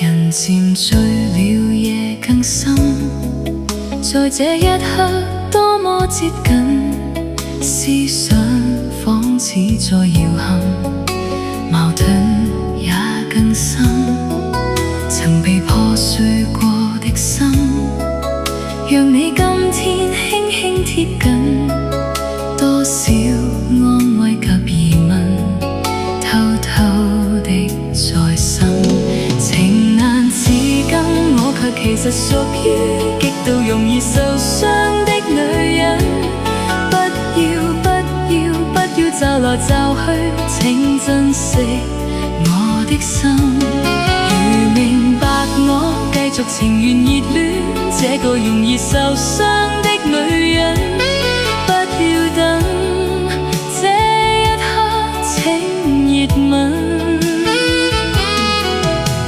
人漸醉了，夜更深，在這一刻多麼接近，思想仿似在搖撼，矛盾也更深。曾被破碎過的心，讓你今天輕輕貼緊，多少安慰及疑問，偷偷的在心。情難自禁，我卻其實屬於極度容易受傷的女人。不要驟來驟去，請珍惜我的心。如明白我繼續情願熱戀這個容易受傷的女人，不要等這一刻請熱吻。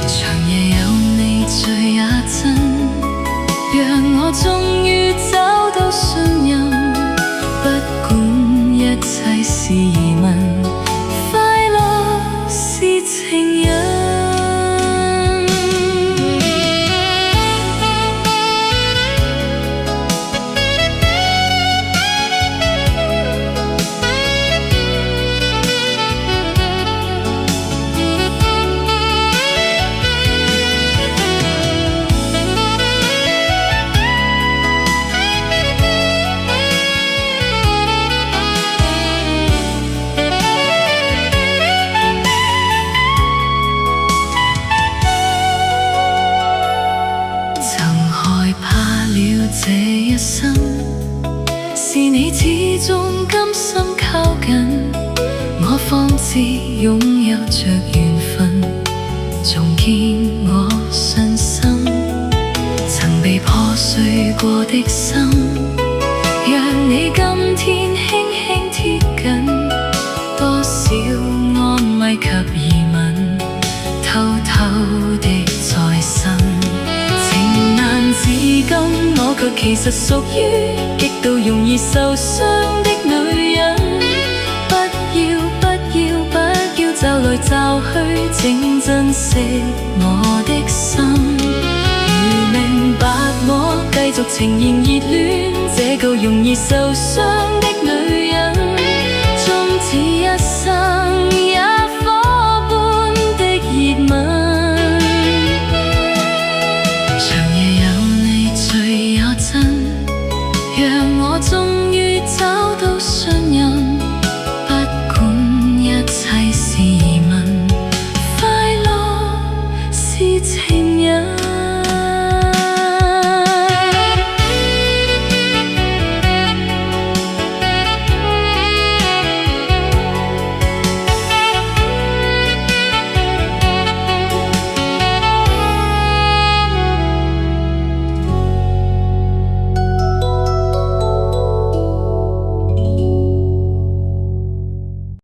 長夜有你醉也真，讓我終於找到信任，不管一切是疑問，快樂是情人。這一生是你始終甘心靠近，我方知擁有着緣分，重建我信心。曾被破碎過的心，讓你今天輕輕貼緊，多少安慰及疑問，偷偷的在心。情難自禁，我卻其實屬於極度容易受傷的女人。不要驟來驟去，請珍惜我的心。如明白我繼續情願熱戀這個容易受傷的女人，終止一生也火般的熱吻。讓我終於找到信任，不管一切是疑問，快樂是情。